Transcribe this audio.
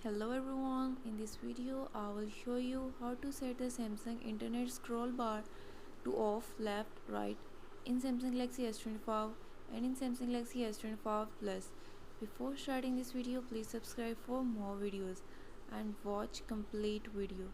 Hello everyone, in this video I will show you how to set the Samsung internet scroll bar to off, left, right in Samsung Galaxy S25 and in Samsung Galaxy S25 Plus. Before starting this video, please subscribe for more videos and watch complete video.